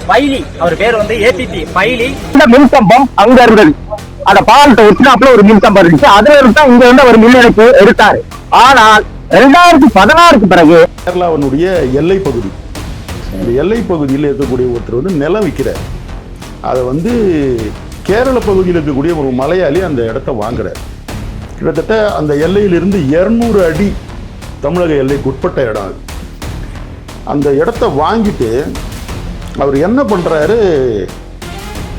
பைலி, அவர் பேர் வந்து ஏபிபி பைலி. இந்த மின்கம்பம் அங்க இருந்தது, அந்த பாலத்தை ஒட்டினாப்புல ஒரு மின்கம்பம் இருந்துச்சு. அதுல இருந்தா இங்க வந்து ஒரு மின் இணைப்பு எடுத்தாரு. ஆனால் 2016க்கு பிறகு கேரளாவினுடைய எல்லை பகுதி, இந்த எல்லை பகுதியில் இருக்கக்கூடிய ஒருத்தர் வந்து நிலம் விற்கிறார். அதை வந்து கேரள பகுதியில் இருக்கக்கூடிய ஒரு மலையாளி அந்த இடத்த வாங்குறார். கிட்டத்தட்ட அந்த எல்லையிலிருந்து 200 அடி தமிழக எல்லைக்கு உட்பட்ட இடம் அது. அந்த இடத்த வாங்கிட்டு அவர் என்ன பண்றாரு,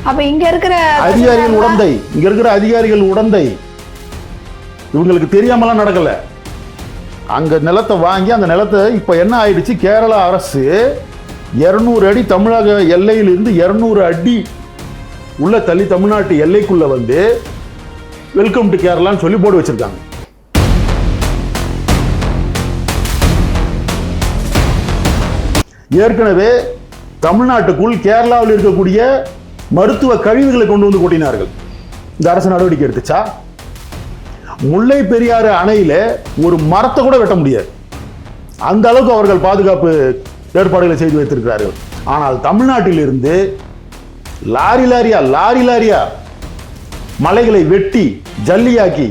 அப்ப இங்க இருக்கிற அதிகாரிகள் உடந்தை, இங்க இருக்கிற அதிகாரிகள் உடந்தை, இவங்களுக்கு தெரியாமலாம் நடக்கல. அங்க நிலத்தை வாங்கி அந்த நிலத்தை இப்ப என்ன ஆயிடுச்சு, கேரள அரசு 200 அடி தமிழக எல்லையிலிருந்து 200 அடி உள்ள தள்ளி தமிழ்நாட்டு எல்லைக்குள்ள வந்து வெல்கம் டு கேரளான்னு சொல்லி போர்டு வச்சிருக்காங்க. ஏற்கனவே தமிழ்நாட்டுக்குள் கேரளாவில் இருக்கக்கூடிய மருத்துவ கழிவுகளை கொண்டு வந்து கொட்டினார்கள். இந்த அரசு நடவடிக்கை எடுத்துச்சா? முல்லை பெரியாறு அணையில ஒரு மரத்தை கூட வெட்ட முடியாது, அந்த அளவுக்கு அவர்கள் பாதுகாப்பு ஏற்பாடுகளை செய்து வைத்திருக்கிறார்கள். ஆனால் தமிழ்நாட்டில் இருந்து லாரி லாரியா மலைகளை வெட்டி ஜல்லியாக்கி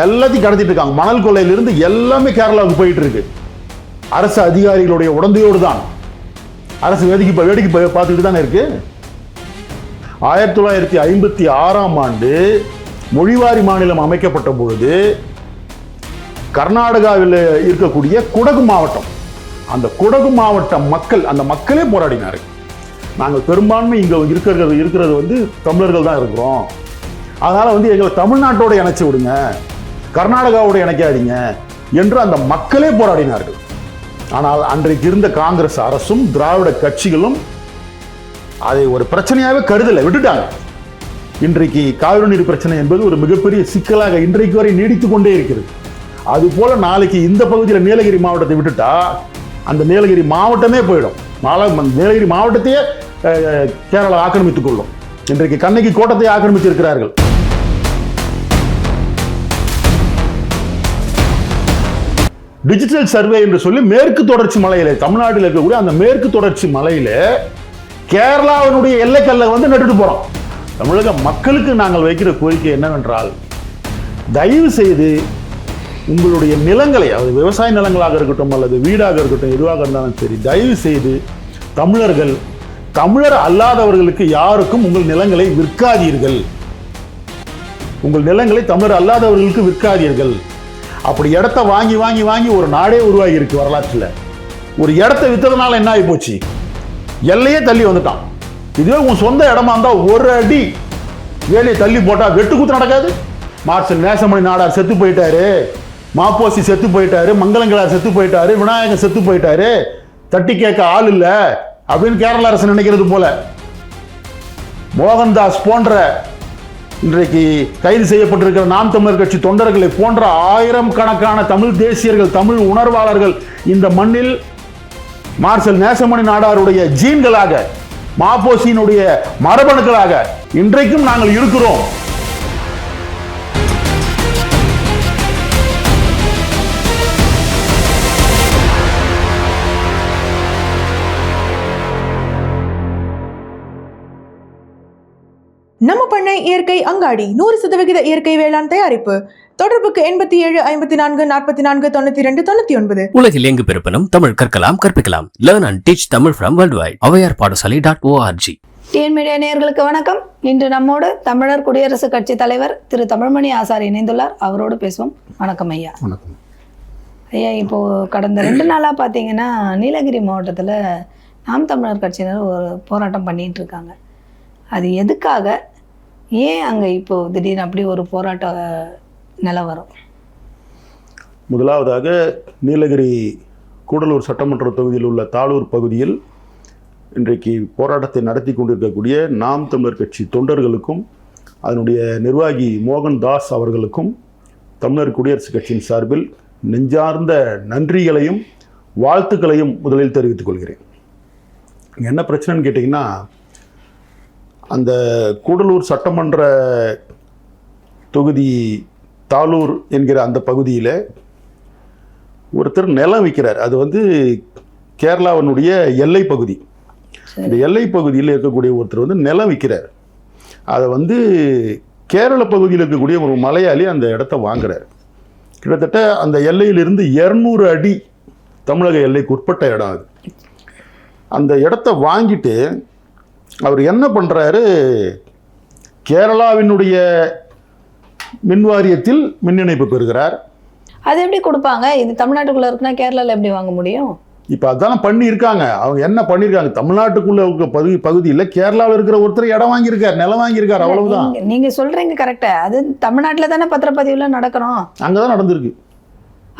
எல்லாத்தையும் கடத்திட்டு இருக்காங்க. மணல் கொள்ளையிலிருந்து எல்லாமே கேரளாவுக்கு போயிட்டு இருக்கு. அரசு அதிகாரிகளுடைய உடந்தையோடு தான் அரசு வேடிக்கை பார்த்துக்கிட்டு தானே இருக்கு. 1956ஆம் ஆண்டு மொழிவாரி மாநிலம் அமைக்கப்பட்ட பொழுது கர்நாடகாவில் இருக்கக்கூடிய குடகு மாவட்டம், அந்த குடகு மாவட்ட மக்கள், அந்த மக்களே போராடினார்கள். நாங்கள் பெரும்பான்மை இங்க இருக்கிறது வந்து தமிழர்கள் தான் இருக்கிறோம், அதனால வந்து எங்களை தமிழ்நாட்டோட இணைச்சு விடுங்க, கர்நாடகாவோட இணைக்காதீங்க என்று அந்த மக்களே போராடினார்கள். ஆனால் அன்றைக்கு இருந்த காங்கிரஸ் அரசும் திராவிட கட்சிகளும் அதை ஒரு பிரச்சனையாகவே கருதலை, விட்டுட்டாங்க. இன்றைக்கு காவிரி நீர் பிரச்சனை என்பது ஒரு மிகப்பெரிய சிக்கலாக இன்றைக்கு வரை நீடித்துக் கொண்டே இருக்கிறது. அது போல நாளைக்கு இந்த பகுதியில் நீலகிரி மாவட்டத்தை விட்டுட்டா அந்த நீலகிரி மாவட்டமே போயிடும். நீலகிரி மாவட்டத்தையே கேரளா ஆக்கிரமித்துக் கொள்ளும். இன்றைக்கு கண்ணகி கோட்டத்தை ஆக்கிரமித்திருக்கிறார்கள். டிஜிட்டல் சர்வே என்று சொல்லி மேற்கு தொடர்ச்சி மலையில, தமிழ்நாட்டில் இருக்கக்கூடிய அந்த மேற்கு தொடர்ச்சி மலையில கேரளாவினுடைய எல்லைக்கல்ல வந்து நட்டுட்டு போறோம். தமிழக மக்களுக்கு நாங்கள் வைக்கிற கோரிக்கை என்னவென்றால், தயவு செய்து உங்களுடைய நிலங்களை, அது விவசாய நிலங்களாக இருக்கட்டும் அல்லது வீடாக இருக்கட்டும், எதுவாக இருந்தாலும் சரி, தயவு செய்து தமிழர் அல்லாதவர்களுக்கு யாருக்கும் உங்கள் நிலங்களை விற்காதீர்கள். உங்கள் நிலங்களை தமிழர் அல்லாதவர்களுக்கு விற்காதீர்கள். அப்படி இடத்த வாங்கி வாங்கி வாங்கி ஒரு நாடே உருவாகி இருக்கு வரலாற்றுல. ஒரு இடத்த வித்ததுனால என்ன ஆகி போச்சு, எல்லையே தள்ளி வந்துட்டான். இதுவே உன் சொந்த இடமா இருந்தா ஒரு அடி வேலையை தள்ளி போட்டா வெட்டுக்குத்து நடக்காது. மார்ஷல் நேசமணி நாடார் செத்து போயிட்டாரு, மாப்போசி செத்து போயிட்டாரு, மங்களங்களார் செத்து போயிட்டாரு, விநாயகர் செத்து போயிட்டாரு, தட்டி கேட்க ஆள் இல்ல அப்படின்னு கேரள அரசு நினைக்கிறது போல. மோகன்தாஸ் போன்ற இன்றைக்கு கைது செய்யப்பட்டிருக்கிற நாம் தமிழர் கட்சி தொண்டர்களை போன்ற 1000 கணக்கான தமிழ் தேசியர்கள், தமிழ் உணர்வாளர்கள் இந்த மண்ணில் மார்ஷல் நேசமணி நாடாருடைய ஜீன்களாக, மாப்போசியினுடைய மரபணுக்களாக இன்றைக்கும் நாங்கள் இருக்கிறோம். நம்ம பண்ணை இயற்கை அங்காடி 100% இயற்கை வேளாண் தயாரிப்பு. தொடர்புக்கு 87 54 44 92 99. உலகில் எங்கு பிறப்பினும் தமிழ் கற்கலாம், கற்பிக்கலாம். Learn and teach Tamil from worldwide. avayarpaadasali.org. TN media நேயர்களுக்கு வணக்கம். இன்று நம்மோடு தமிழர் குடியரசுக் கட்சி தலைவர் திரு தமிழ்மணி ஆசார் இணைந்துள்ளார். அவரோடு பேசுவோம். வணக்கம் ஐயா. வணக்கம் ஐயா, இப்போ கடந்த 2 நாளாக பார்த்தீங்கன்னா நீலகிரி மாவட்டத்தில் நாம் தமிழர் கட்சியினர் ஒரு போராட்டம் பண்ணிட்டு இருக்காங்க. அது எதுக்காக, ஏன் அங்கே இப்போ திடீர்னு அப்படி ஒரு போராட்ட நிலவரம்? முதலாவதாக நீலகிரி கூடலூர் சட்டமன்ற தொகுதியில் உள்ள தாளூர் பகுதியில் இன்றைக்கு போராட்டத்தை நடத்தி கொண்டிருக்கக்கூடிய நாம் தமிழர் கட்சி தொண்டர்களுக்கும் அதனுடைய நிர்வாகி மோகன்தாஸ் அவர்களுக்கும் தமிழர் குடியரசுக் கட்சியின் சார்பில் நெஞ்சார்ந்த நன்றிகளையும் வாழ்த்துக்களையும் முதலில் தெரிவித்துக் கொள்கிறேன். என்ன பிரச்சனைன்னு கேட்டிங்கன்னா, அந்த கூடலூர் சட்டமன்ற தொகுதி தாளூர் என்கிற அந்த பகுதியில் ஒருத்தர் நிலம் விற்கிறார். அது வந்து கேரளாவினுடைய எல்லை பகுதி. இந்த எல்லை பகுதியில் இருக்கக்கூடிய ஒருத்தர் வந்து நிலம் விற்கிறார். அதை வந்து கேரள பகுதியில் இருக்கக்கூடிய ஒரு மலையாளி அந்த இடத்த வாங்குறார். கிட்டத்தட்ட அந்த எல்லையிலிருந்து 200 அடி தமிழக எல்லைக்கு உட்பட்ட இடம் அது. அந்த இடத்த வாங்கிட்டு அவர் என்ன பண்ணுறாரு, கேரளாவினுடைய மின் வாரியத்தில் மின் இணைப்பு பெறுகிறார். அது எப்படி கொடுப்பாங்க? இது தமிழ்நாட்டுக்குள்ள இருக்குன்னா கேரளாவில் எப்படி வாங்க முடியும்? இப்போ அதான் பண்ணியிருக்காங்க. அவங்க என்ன பண்ணியிருக்காங்க, தமிழ்நாட்டுக்குள்ள இருக்க பகுதியில் கேரளாவில் இருக்கிற ஒருத்தர் இடம் வாங்கியிருக்கார், நிலம் வாங்கியிருக்கார், அவ்வளவுதான். நீங்க சொல்றீங்க கரெக்டா, அது தமிழ்நாட்டில் தானே பத்திரப்பதிவுல நடக்கணும். அங்கதான் நடந்திருக்கு.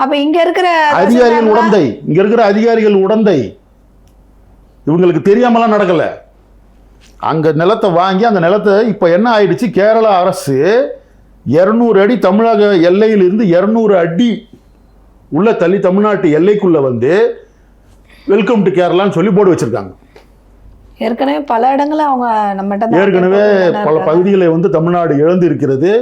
அப்ப இங்க இருக்கிற அதிகாரிகள் உடந்தை, இங்க இருக்கிற அதிகாரிகள் உடந்தை, இவங்களுக்கு தெரியாமலாம் நடக்கல. அங்க நிலத்தை வாங்கி அந்த நிலத்தை இப்ப என்ன ஆயிடுச்சு, கேரள அரசு 200 அடி தமிழக எல்லையில் இருந்து 200 அடி உள்ள தள்ளி தமிழ்நாட்டு எல்லைக்குள்ள வந்து வெல்கம் டு கேரளான்னு சொல்லி போர்டு வச்சிருக்காங்க. ஏற்கனவே பல இடங்களை அவங்க நம்மகிட்ட ஏற்கனவே பல பகுதிகளை வந்து தமிழ்நாடு இழந்து இருக்கிறது.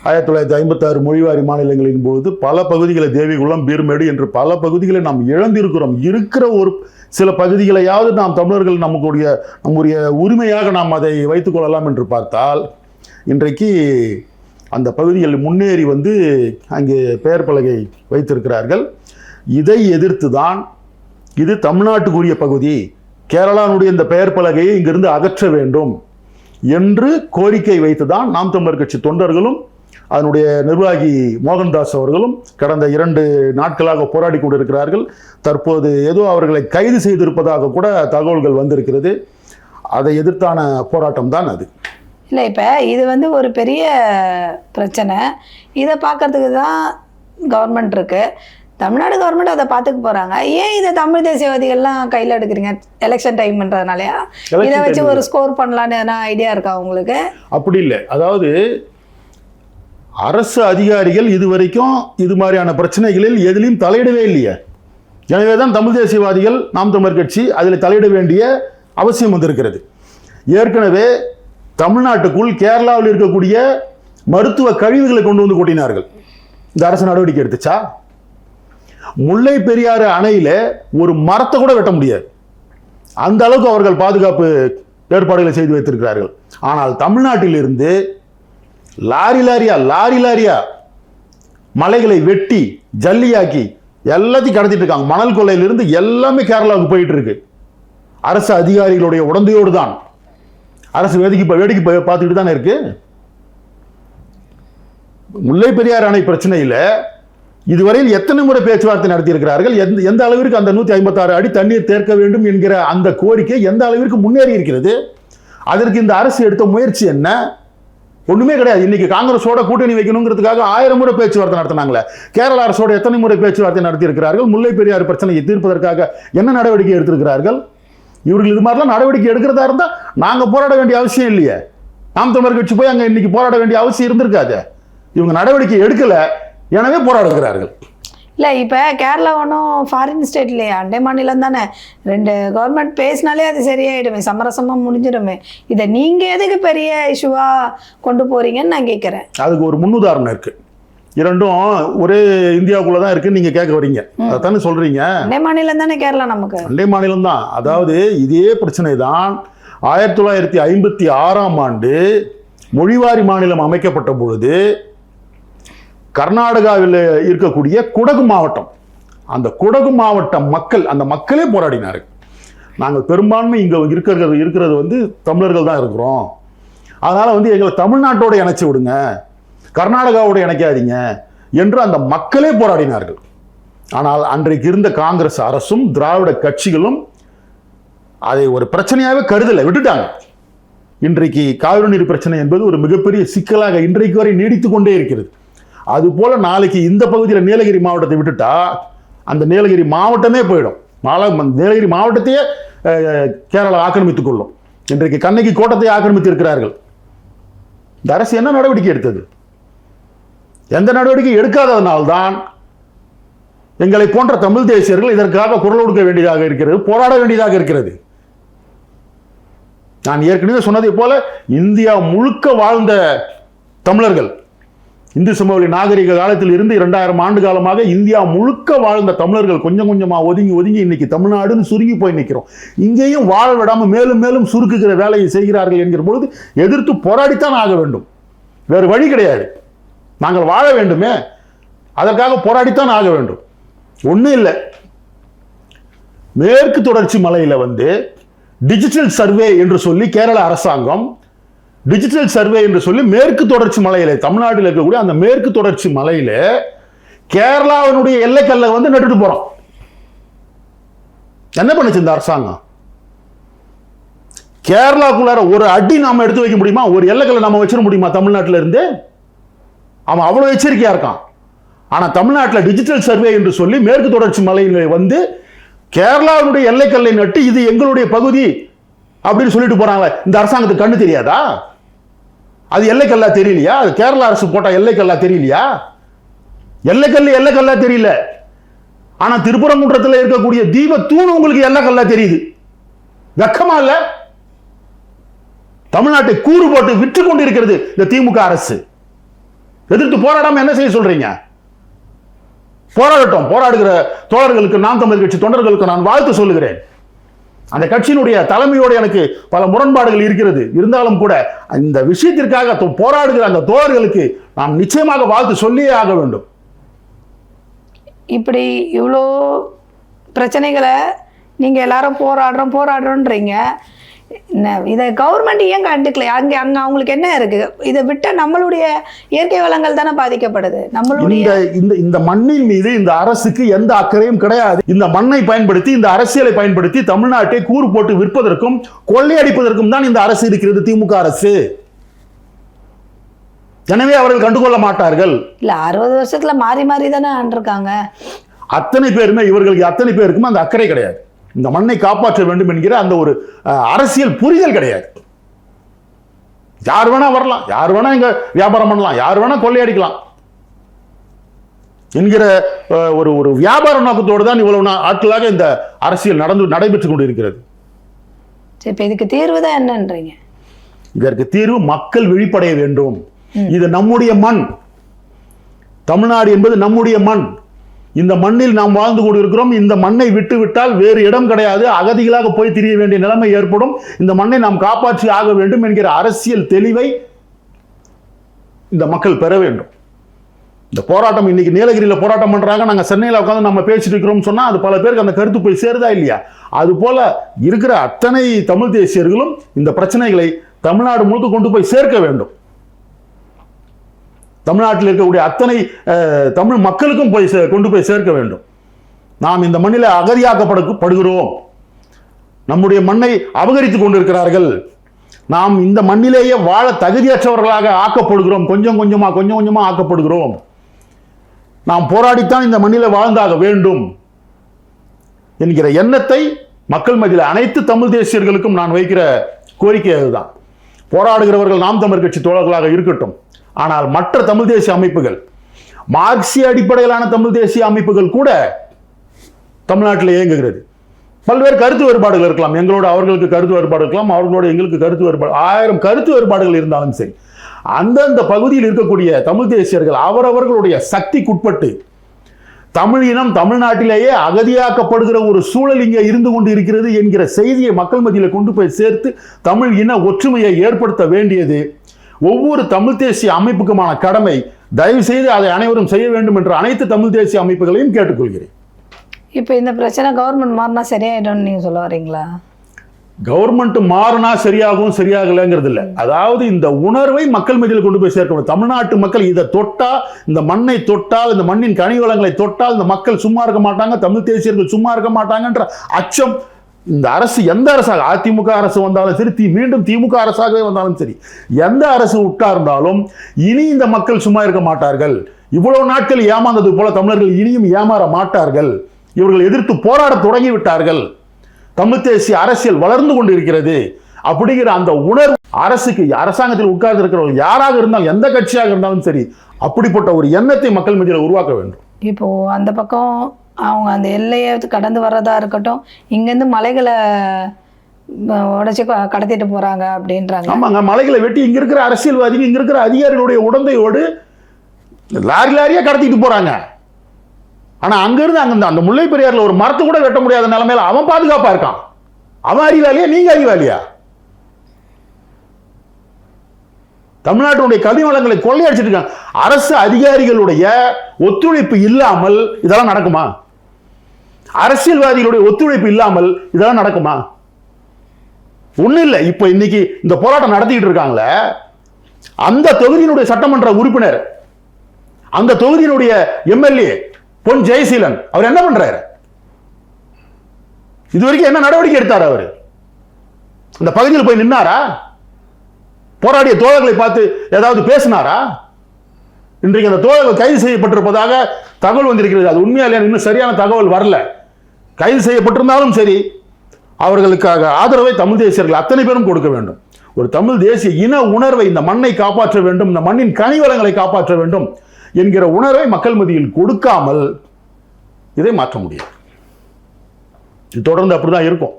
1956 மொழிவாரி மாநிலங்களின் பொழுது பல பகுதிகளை, தேவிகுளம், பீர்மேடு என்று பல பகுதிகளை நாம் இழந்திருக்கிறோம். இருக்கிற ஒரு சில பகுதிகளையாவது நாம் தமிழர்கள் நம்முடைய உரிமையாக நாம் அதை வைத்துக் கொள்ளலாம் என்று பார்த்தால், இன்றைக்கு அந்த பகுதிகளில் முன்னேறி வந்து அங்கே பெயர் பலகை வைத்திருக்கிறார்கள். இதை எதிர்த்து தான் இது தமிழ்நாட்டுக்குரிய பகுதி, கேரளாவுடைய இந்த பெயர் பலகையை இங்கிருந்து அகற்ற வேண்டும் என்று கோரிக்கை வைத்துதான் நாம் தமிழர் கட்சி தொண்டர்களும் அதனுடைய நிர்வாகி மோகன்தாஸ் அவர்களும் கடந்த 2 நாட்களாக போராடி கொண்டிருக்கிறார்கள். தற்போது ஏதோ அவர்களை கைது செய்திருப்பதாக கூட தகவல்கள் வந்திருக்கிறது. அதை எதிர்த்தான போராட்டம் தான் அது. இல்லை, இப்போ இது வந்து ஒரு பெரிய பிரச்சனை. இதை பார்க்கறதுக்கு தான் கவர்மெண்ட் இருக்கு. தமிழ்நாடு கவர்மெண்ட் அதை பார்த்துக்க போறாங்க. ஏன் இதை தமிழ் தேசியவாதிகள்லாம் கையில் எடுக்கிறீங்க? எலெக்ஷன் டைம்ன்றதுனாலயா? இதை வச்சு ஒரு ஸ்கோர் பண்ணலான்னு எதனா ஐடியா இருக்கா உங்களுக்கு? அப்படி இல்லை. அதாவது அரசு அதிகாரிகள் இதுவரைக்கும் இது மாதிரியான பிரச்சனைகளில் எதிலையும் தலையிடவே இல்லையே. எனவே தான் தமிழ் தேசியவாதிகள், நாம் தமிழர் கட்சி அதில் தலையிட வேண்டிய அவசியம் வந்திருக்கிறது. ஏற்கனவே தமிழ்நாட்டுக்குள் கேரளாவில் இருக்கக்கூடிய மருத்துவ கழிவுகளை கொண்டு வந்து கொட்டினார்கள். இந்த அரசு நடவடிக்கை எடுத்துச்சா? முல்லை பெரியாறு அணையில ஒரு மரத்தை கூட வெட்ட முடியாது, அந்த அளவுக்கு அவர்கள் பாதுகாப்பு ஏற்பாடுகளை செய்து வைத்திருக்கிறார்கள். ஆனால் தமிழ்நாட்டிலிருந்து லாரி லாரியா மலைகளை வெட்டி ஜல்லியாக்கி எல்லாத்தையும் கடத்திட்டு இருக்காங்க. மணல் கொள்ளையிலிருந்து எல்லாமே கேரளாவுக்கு போயிட்டு இருக்கு. அரசு அதிகாரிகளுடைய உடந்தையோடு தான். அரசு வேடிக்கை பார்த்துக்கிட்டு தானே இருக்கு. முல்லை பெரியாறு அணை பிரச்சனையில் இதுவரையில் எத்தனை முறை பேச்சுவார்த்தை நடத்தி இருக்கிறார்கள்? எந்த அளவிற்கு அந்த 156 அடி தண்ணீர் தேக்க வேண்டும் என்கிற அந்த கோரிக்கை எந்த அளவிற்கு முன்னேறி இருக்கிறது? அதற்கு இந்த அரசு எடுத்த முயற்சி என்ன? ஒண்ணுமே கிடையாது. இன்னைக்கு காங்கிரஸோட கூட்டணி வைக்கணுங்கிறதுக்காக 1000 முறை பேச்சுவார்த்தை நடத்தினாங்களே. கேரள அரசோட எத்தனை முறை பேச்சுவார்த்தை நடத்தி இருக்கிறார்கள்? முல்லை பெரியாறு பிரச்சனையை தீர்ப்பதற்காக என்ன நடவடிக்கை எடுத்திருக்கிறார்கள்? இவர்கள் இது மாதிரிலாம் நடவடிக்கை எடுக்கிறதா இருந்தா நாங்க போராட வேண்டிய அவசியம் இல்லையே. நாம் தமிழர் கட்சி போய் அங்க இன்னைக்கு போராட வேண்டிய அவசியம் இருந்திருக்காது. இவங்க நடவடிக்கை எடுக்கல, எனவே போராடுகிறார்கள். இல்லை, இப்போ கேரளா ஒன்றும் ஃபாரின் ஸ்டேட் இல்லையா, அண்டை மாநிலம் தானே. 2 கவர்மெண்ட் பேசினாலே அது சரியாயிடுமே, சமரசமாக முடிஞ்சிடுமே. இதை நீங்கள் எதுக்கு பெரிய இஷ்யூவாக கொண்டு போகிறீங்கன்னு நான் கேட்குறேன். அதுக்கு ஒரு முன்னுதாரணம் இருக்குது. இரண்டும் ஒரே இந்தியாவுக்குள்ள தான் இருக்குன்னு நீங்கள் கேட்க வரீங்க, அதானே சொல்கிறீங்க. அண்டை மாநிலம் தானே கேரளா, நமக்கு அண்டை மாநிலம் தான். அதாவது இதே பிரச்சனை தான் 1956ஆம் ஆண்டு மொழிவாரி மாநிலம் அமைக்கப்பட்ட பொழுது கர்நாடகாவில் இருக்கக்கூடிய குடகு மாவட்டம், அந்த குடகு மாவட்ட மக்கள், அந்த மக்களே போராடினார்கள். நாங்கள் பெரும்பான்மை இங்கே இருக்கிறது வந்து தமிழர்கள் தான் இருக்கிறோம், அதனால் வந்து எங்களை தமிழ்நாட்டோட இணைச்சி விடுங்க, கர்நாடகாவோட இணைக்காதீங்க என்று அந்த மக்களே போராடினார்கள். ஆனால் அன்றைக்கு இருந்த காங்கிரஸ் அரசும் திராவிட கட்சிகளும் அதை ஒரு பிரச்சனையாகவே கருதலை, விட்டுட்டாங்க. இன்றைக்கு காவிரி நீர் பிரச்சனை என்பது ஒரு மிகப்பெரிய சிக்கலாக இன்றைக்கு வரை நீடித்து கொண்டே இருக்கிறது. அதுபோல நாளைக்கு இந்த பகுதியில் நீலகிரி மாவட்டத்தை விட்டுட்டா அந்த நீலகிரி மாவட்டமே போயிடும். நீலகிரி மாவட்டத்தையே கேரளா ஆக்கிரமித்துக் கொள்ளும். இன்றைக்கு கண்ணகி கோட்டத்தை ஆக்கிரமித்து இருக்கிறார்கள். இந்த அரசு என்ன நடவடிக்கை எடுத்தது? எந்த நடவடிக்கை எடுக்காததனால்தான் எங்களை போன்ற தமிழ் தேசியர்கள் இதற்காக குரல் கொடுக்க வேண்டியதாக இருக்கிறது, போராட வேண்டியதாக இருக்கிறது. நான் ஏற்கனவே சொன்னதை போல இந்தியா முழுக்க வாழ்ந்த தமிழர்கள் இந்து சமவெளி நாகரிக காலத்தில் இருந்து 2000 ஆண்டு காலமாக இந்தியா முழுக்க வாழ்ந்த தமிழர்கள் கொஞ்சம் கொஞ்சமா ஒதுங்கி ஒதுங்கி இன்னைக்கு தமிழ்நாடுன்னு சுருங்கி போய் நிற்கிறோம். இங்கேயும் வாழ விடாம மேலும் மேலும் சுருக்குகிற வேலையை செய்கிறார்கள் என்கிற பொழுது எதிர்த்து போராடித்தான் ஆக வேண்டும். வேறு வழி கிடையாது. நாங்கள் வாழ வேண்டுமே, அதற்காக போராடித்தான் ஆக வேண்டும். ஒன்றும் இல்லை, மேற்கு தொடர்ச்சி மலையில டிஜிட்டல் சர்வே என்று சொல்லி கேரள அரசாங்கம் டிஜிட்டல் சர்வே என்று சொல்லி மேற்கு தொடர்ச்சி மலையில, தமிழ்நாட்டில் இருக்கக்கூடிய அந்த மேற்கு தொடர்ச்சி மலையில கேரளாவினுடைய எல்லைக்கல்ல நட்டுட்டு போறோம். என்ன பண்ணுச்சு இந்த அரசாங்கம்? கேரளாக்குள்ளார ஒரு அடி நாம எடுத்து வைக்க முடியுமா? ஒரு எல்லைக்கல்ல நாம வச்சிட முடியுமா தமிழ்நாட்டில இருந்து? அவன் அவ்வளவு எச்சரிக்கையா இருக்கான். ஆனா தமிழ்நாட்டில் டிஜிட்டல் சர்வே என்று சொல்லி மேற்கு தொடர்ச்சி மலையில கேரளாவுடைய எல்லைக்கல்லை நட்டு இது எங்களுடைய பகுதி அப்படின்னு சொல்லிட்டு போறாங்களே, இந்த அரசாங்கத்துக்கு கண்ணு தெரியாதா? அது எல்லைக்கல்லா தெரியலையா? அது கேரளா அரசு போட்ட எல்லைக்கல்லா தெரியலையா? எல்லைக்கல்லா தெரியல. ஆனா திருப்பரங்குன்றத்தில் இருக்கக்கூடிய தீப தூண் உங்களுக்கு எல்லைக்கல்லா தெரியுது. வெக்கமா இல்ல? தமிழ்நாட்டை கூறு போட்டு விற்று கொண்டு இருக்கிறது இந்த திமுக அரசு. எதிர்த்து போராடாம என்ன செய்ய சொல்றீங்க? போராடட்டும். போராடுகிற தோழர்களுக்கு, நாம் தமிழர் கட்சி தொண்டர்களுக்கு நான் வாழ்த்து சொல்லுகிறேன். அந்த கட்சியினுடைய தலைமையோடு எனக்கு பல முரண்பாடுகள் இருக்கிறது. இருந்தாலும் கூட இந்த விஷயத்திற்காக போராடுகிற அந்த தோழர்களுக்கு நாம் நிச்சயமாக வாழ்த்து சொல்லியே ஆக வேண்டும். இப்படி இவ்வளோ பிரச்சனைகளை நீங்கள் எல்லாரும் போராடுறோன்றீங்க. இதை கவர்மெண்ட் ஏன் கண்டுக்கல? அங்கே அவங்களுக்கு என்ன இருக்கு? இதை விட்ட நம்மளுடைய இயற்கை வளங்கள் தானே பாதிக்கப்படுது. நம்மளுடைய இந்த மண்ணின் மீது இந்த அரசுக்கு எந்த அக்கறையும் கிடையாது. இந்த மண்ணை பயன்படுத்தி, இந்த அரசியலை பயன்படுத்தி தமிழ்நாட்டை கூறு போட்டு விற்பதற்கும் கொள்ளையடிப்பதற்கும் தான் இந்த அரசு இருக்கிறது, திமுக அரசு. எனவே அவர்கள் கண்டுகொள்ள மாட்டார்கள். இல்ல 60 வருஷத்துல மாறி மாறி தானே ஆண்டிருக்காங்க. அத்தனை பேருமே, இவர்களுக்கு அத்தனை பேருக்கும் அந்த அக்கறை கிடையாது. இந்த மண்ணை காப்பாற்ற வேண்டும் என்கிற அந்த ஒரு அரசியல் புரிதல் கிடையாது. யார் வேணா வரலாம், யார் வேணா இங்க வியாபாரம் பண்ணலாம், யார் வேணா கொள்ளையடிக்கலாம் என்கிற ஒரு வியாபார நோக்கத்தோடு தான் இவ்வளவு ஆட்களாக இந்த அரசியல் நடைபெற்றுக் கொண்டிருக்கிறது. இப்ப இதுக்கு தீர்வு தான் என்னன்றீங்க? இதற்கு தீர்வு மக்கள் விழிப்படைய வேண்டும். இது நம்முடைய மண். தமிழ்நாடு என்பது நம்முடைய மண். இந்த மண்ணில் நாம் வாழ்ந்து கொண்டிருக்கிறோம். இந்த மண்ணை விட்டு விட்டால் வேறு இடம் கிடையாது. அகதிகளாக போய் திரிய வேண்டிய நிலைமை ஏற்படும். இந்த மண்ணை நாம் காப்பாற்றி ஆக வேண்டும் என்கிற அரசியல் தெளிவை இந்த மக்கள் பெற வேண்டும். இந்த போராட்டம், இன்னைக்கு நீலகிரியில போராட்டம் பண்றாங்க, நாங்க சென்னையில உட்காந்து நம்ம பேசிட்டு இருக்கிறோம் சொன்னா அது பல பேருக்கு அந்த கருத்து போய் சேருதா இல்லையா? அது போல இருக்கிற அத்தனை தமிழ் தேசியர்களும் இந்த பிரச்சனைகளை தமிழ்நாடு முழுக்க கொண்டு போய் சேர்க்க வேண்டும். தமிழ்நாட்டில் இருக்கக்கூடிய அத்தனை தமிழ் மக்களுக்கும் கொண்டு போய் சேர்க்க வேண்டும். நாம் இந்த மண்ணில் அகதியாக்கப்படுகிறோம். நம்முடைய மண்ணை அபகரித்துக் கொண்டிருக்கிறார்கள். நாம் இந்த மண்ணிலேயே வாழ தகுதியற்றவர்களாக ஆக்கப்படுகிறோம். கொஞ்சம் கொஞ்சமா ஆக்கப்படுகிறோம். நாம் போராடித்தான் இந்த மண்ணில் வாழ்ந்தாக வேண்டும் என்கிற எண்ணத்தை மக்கள் மத்தியில் அனைத்து தமிழ் தேசியர்களுக்கும் நான் வைக்கிற கோரிக்கை அதுதான். போராடுகிறவர்கள் நாம் தமிழர் கட்சி தோழர்களாக இருக்கட்டும். ஆனால் மற்ற தமிழ் தேசிய அமைப்புகள், மார்க்சிய அடிப்படையிலான தமிழ் தேசிய அமைப்புகள் கூட தமிழ்நாட்டில் இயங்குகிறது. பல்வேறு கருத்து வேறுபாடுகள் இருக்கலாம். எங்களோட அவர்களுக்கு கருத்து வேறுபாடு இருக்கலாம், அவர்களோட எங்களுக்கு கருத்து வேறுபாடு, 1000 கருத்து வேறுபாடுகள் இருந்தாலும் சரி, அந்தந்த பகுதியில் இருக்கக்கூடிய தமிழ் தேசியர்கள் அவரவர்களுடைய சக்திக்குட்பட்டு தமிழ் இனம் தமிழ்நாட்டிலேயே அகதியாக்கப்படுகிற ஒரு சூழல் இங்கே இருந்து கொண்டு இருக்கிறது என்கிற செய்தியை மக்கள் மத்தியில் கொண்டு போய் சேர்த்து தமிழ் இன ஒற்றுமையை ஏற்படுத்த வேண்டியது ஒவ்வொரு தமிழ் தேசிய அமைப்புக்குமான கடமை. தயவு செய்து அதை அனைவரும் செய்ய வேண்டும் என்று அனைத்து தமிழ் தேசிய அமைப்புகளையும் கேட்டுக்கொள்கிறேன். இப்போ இந்த பிரச்சனை கவர்மெண்ட் மாறினா சரியாயிடும்னு நீங்க சொல்ல வரீங்களா? கவர்மெண்ட் மாறினா சரியாகும் சரியாகலைங்கிறது இல்லை. அதாவது இந்த உணர்வை மக்கள் மத்தியில் கொண்டு போய் சேர்க்கணும். தமிழ்நாட்டு மக்கள் இதை தொட்டா, இந்த மண்ணை தொட்டால், இந்த மண்ணின் கனி வளங்களை தொட்டால் இந்த மக்கள் சும்மா இருக்க மாட்டாங்க, தமிழ் தேசியர்கள் சும்மா இருக்க மாட்டாங்கன்ற அச்சம் இந்த அரசு, எந்த அரசாக, அதிமுக அரசு வந்தாலும் சரி, மீண்டும் திமுக அரசாகவே வந்தாலும் சரி, எந்த அரசு உட்கார்ந்தாலும் இனி இந்த மக்கள் சும்மா இருக்க மாட்டார்கள். இவ்வளவு நாட்கள் ஏமாந்தது போல தமிழர்கள் இனியும் ஏமாற மாட்டார்கள். இவர்கள் எதிர்த்து போராட தொடங்கி விட்டார்கள். தமிழ் தேசிய அரசியல் வளர்ந்து கொண்டிருக்கிறது அப்படிங்கிற அந்த உணர்வு அரசுக்கு, அரசாங்கத்தில் உட்கார்ந்து இருக்கிறவர்கள் யாராக இருந்தாலும், எந்த கட்சியாக இருந்தாலும் சரி, அப்படிப்பட்ட ஒரு எண்ணத்தை மக்கள் மத்தியில் உருவாக்க வேண்டும். இப்போ அந்த பக்கம் அவங்க அந்த எல்லையை கடந்து வர்றதா இருக்கட்டும், இங்கேருந்து மலைகளை உடைச்சி கடத்திட்டு போறாங்க அப்படின்றாங்க. ஆமாங்க, மலைகளை வெட்டி இங்க இருக்கிற அரசியல்வாதிகள், இங்க இருக்கிற அதிகாரிகளுடைய உடந்தையோடு லாரி லாரியா கடத்திட்டு போறாங்க. ஆனா அங்கிருந்து அங்க அந்த முல்லை பெரியாறுல ஒரு மரத்தை கூட வெட்ட முடியாத நிலைமையில அவன் பாதுகாப்பா இருக்கான். அவன் அறிவாளியா, நீங்க அறிவாளியா? தமிழ்நாட்டினுடைய கல்வி வளங்களை கொள்ளையடிச்சிட்டு இருக்காங்க. அரசு அதிகாரிகளுடைய ஒத்துழைப்பு இல்லாமல் இதெல்லாம் நடக்குமா? அரசியல்வாதிகளுடைய ஒத்துழைப்பு இல்லாமல் இதெல்லாம் நடக்குமா? ஒண்ணு இல்லை. இப்ப இன்னைக்கு இந்த போராட்டம் நடத்திட்டு இருக்காங்களே, அந்த தொகுதியினுடைய சட்டமன்ற உறுப்பினர், அந்த தொகுதியினுடைய எம்எல்ஏ பொன் ஜெயசீலன், அவர் என்ன பண்றாரு? இதுவரைக்கும் என்ன நடவடிக்கை எடுத்தார்? அவர் அந்த பகுதியில் போய் நின்னாரா? போராடிய தோழர்களை பார்த்து ஏதாவது பேசினாரா? இன்றைக்கு அந்த தோழர்கள் கைது செய்யப்பட்டிருப்பதாக தகவல் வந்திருக்கிறது. அது உண்மையா இல்லையா இன்னும் சரியான தகவல் வரல. கைது செய்யப்பட்டிருந்தாலும் சரி, அவர்களுக்காக ஆதரவை தமிழ் தேசியர்கள் அத்தனை பேரும் கொடுக்க வேண்டும். ஒரு தமிழ் தேசிய இன உணர்வை, இந்த மண்ணை காப்பாற்ற வேண்டும், இந்த மண்ணின் கனிவளங்களை காப்பாற்ற வேண்டும் என்கிற உணர்வை மக்கள் மத்தியில் கொடுக்காமல் இதை மாற்ற முடியாது. இது தொடர்ந்து அப்படிதான் இருக்கும்.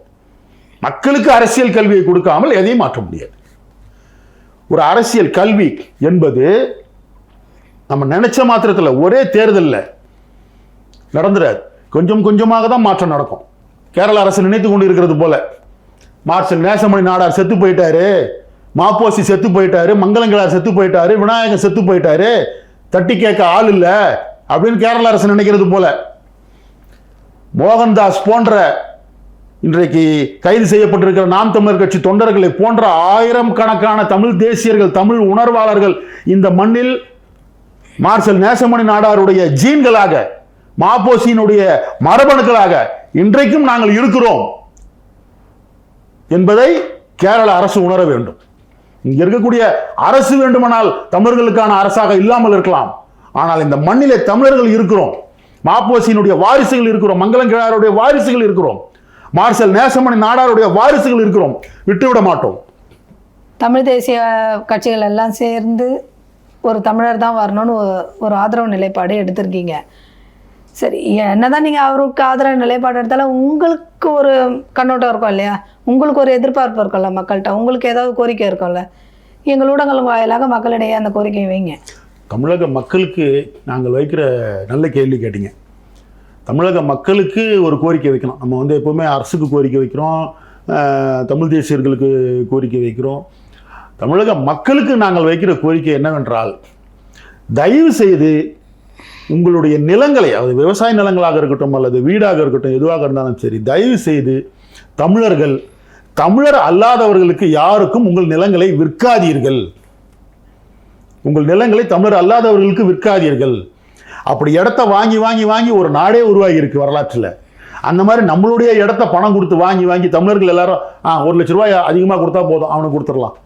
மக்களுக்கு அரசியல் கல்வியை கொடுக்காமல் எதையும் மாற்ற முடியாது. ஒரு அரசியல் கல்வி என்பது நம்ம நினைச்ச மாத்திரத்தில் ஒரே தேர்தலில் நடந்துடாது. கொஞ்சம் கொஞ்சமாக தான் மாற்றம் நடக்கும். கேரள அரசு நினைத்து கொண்டு இருக்கிறது போல, மார்ஷல் நேசமணி நாடார் செத்து போயிட்டாரு, மாப்போசி செத்து போயிட்டாரு, மங்களங்கிழார் செத்து போயிட்டாரு, விநாயகர் செத்து போயிட்டாரு, தட்டி கேட்க ஆள் இல்லை அப்படின்னு கேரள அரசு நினைக்கிறது போல, மோகன்தாஸ் போன்ற இன்றைக்கு கைது செய்யப்பட்டிருக்கிற நாம் தமிழர் கட்சி தொண்டர்களை போன்ற ஆயிரம் கணக்கான தமிழ் தேசியர்கள், தமிழ் உணர்வாளர்கள் இந்த மண்ணில் மார்ஷல் நேசமணி நாடாருடைய ஜீன்களாக, மாப்போசியினுடைய மரபணுக்களாக இன்றைக்கும் நாங்கள் இருக்கிறோம் என்பதை கேரள அரசு உணர வேண்டும். இங்க இருக்கக்கூடிய அரசு வேண்டுமானால் தமிழர்களுக்கான அரசாக இல்லாமல் இருக்கலாம். ஆனால் இந்த மண்ணிலே தமிழர்கள் இருக்கிறோம், மாப்போசியினுடைய வாரிசுகள் இருக்கிறோம், மங்களங்கிழாருடைய வாரிசுகள் இருக்கிறோம், மார்ஷல் நேசமணி நாடாருடைய வாரிசுகள் இருக்கிறோம். விட்டுவிட மாட்டோம். தமிழ் தேசிய கட்சிகள் எல்லாம் சேர்ந்து ஒரு தமிழர் தான் வரணும்னு ஒரு ஆதரவு நிலைப்பாடு எடுத்திருக்கீங்க. சரி, என்னதான் நீங்கள் அவருக்கு ஆதரவு நிலைப்பாடு எடுத்தாலும் உங்களுக்கு ஒரு கண்ணோட்டம் இருக்கும் இல்லையா? உங்களுக்கு ஒரு எதிர்பார்ப்பு இருக்கும்ல மக்கள்கிட்ட, உங்களுக்கு ஏதாவது கோரிக்கை இருக்கும்ல? எங்கள் ஊடகங்கள் வாயிலாக மக்களிடையே அந்த கோரிக்கையை வைங்க. தமிழக மக்களுக்கு நாங்கள் வைக்கிற நல்ல கேள்வி கேட்டீங்க. தமிழக மக்களுக்கு ஒரு கோரிக்கை வைக்கணும். நம்ம எப்போவுமே அரசுக்கு கோரிக்கை வைக்கிறோம், தமிழ் தேசியர்களுக்கு கோரிக்கை வைக்கிறோம். தமிழக மக்களுக்கு நாங்கள் வைக்கிற கோரிக்கை என்னவென்றால், தயவு செய்து உங்களுடைய நிலங்களை, அது விவசாய நிலங்களாக இருக்கட்டும் அல்லது வீடாக இருக்கட்டும், எதுவாக இருந்தாலும் சரி, தயவு செய்து தமிழர்கள், தமிழர் அல்லாதவர்களுக்கு யாருக்கும் உங்கள் நிலங்களை விற்காதீர்கள். உங்கள் நிலங்களை தமிழர் அல்லாதவர்களுக்கு விற்காதீர்கள். அப்படி இடத்த வாங்கி வாங்கி வாங்கி ஒரு நாடே உருவாகி இருக்கு வரலாற்றில். அந்த மாதிரி நம்மளுடைய இடத்த பணம் கொடுத்து வாங்கி வாங்கி தமிழர்கள் எல்லாரும் 1 லட்ச ரூபாய் அதிகமாக கொடுத்தா போதும், அவனுக்கு கொடுத்துடலாம்.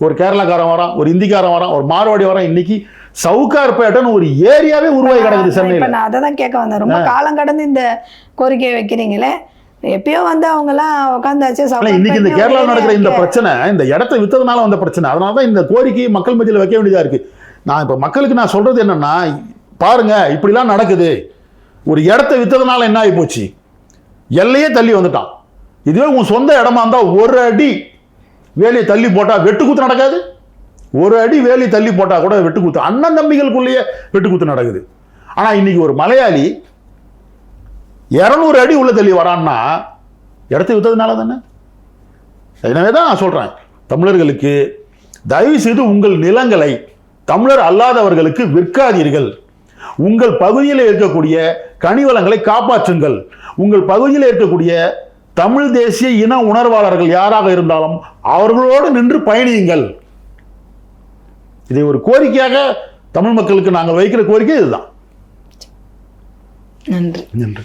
ஒரு கேரளாக்காரன் வரான், ஒரு இந்திக்காரன் வரான், ஒரு மார்வாடி வரான். இன்னைக்கு சவுகார்பேட்டைன்னு ஒரு ஏரியாவே உருவாகி கிடக்குது சென்னையில். நான் அதை தான் கேட்க வந்தேன். ரொம்ப காலம் கடந்து இந்த கோரிக்கையை வைக்கிறீங்களே, எப்பயோ அவங்கெல்லாம் உட்காந்தாச்சு. இன்னைக்கு இந்த கேரளாவில் நடக்கிற இந்த பிரச்சனை, இந்த இடத்தை வித்ததுனால வந்த பிரச்சனை. அதனால தான் இந்த கோரிக்கையை மக்கள் மத்தியில் வைக்க வேண்டியதா இருக்கு. நான் இப்போ மக்களுக்கு நான் சொல்றது என்னன்னா, பாருங்க இப்படிலாம் நடக்குது. ஒரு இடத்தை வித்ததுனால என்ன ஆகி போச்சு? எல்லையே தள்ளி வந்துட்டான். இதுவே உன் சொந்த இடமா இருந்தா ஒரு அடி வேலையை தள்ளி போட்டா வெட்டுக்குத்து நடக்காது. ஒரு அடி வேலி தள்ளி போட்டா கூட வெட்டுக்குத்து, அண்ணன் தம்பிகளுக்குள்ளேயே வெட்டுக்குத்து நடக்குது. ஆனா இன்னைக்கு ஒரு மலையாளி 200 அடி உள்ள தள்ளி வரான்னா இடத்தை வித்ததுனால தானே. எனவேதான் நான் சொல்றேன், தமிழர்களுக்கு தயவு செய்து உங்கள் நிலங்களை தமிழர் அல்லாதவர்களுக்கு விற்காதீர்கள். உங்கள் பகுதியில் இருக்கக்கூடிய கனிவளங்களை காப்பாற்றுங்கள். உங்கள் பகுதியில் இருக்கக்கூடிய தமிழ் தேசிய இன உணர்வாளர்கள் யாராக இருந்தாலும் அவர்களோடு நின்று பயணியுங்கள். இதை ஒரு கோரிக்கையாக தமிழ் மக்களுக்கு நாங்கள் வைக்கிற கோரிக்கை இதுதான். நன்றி. நன்றி.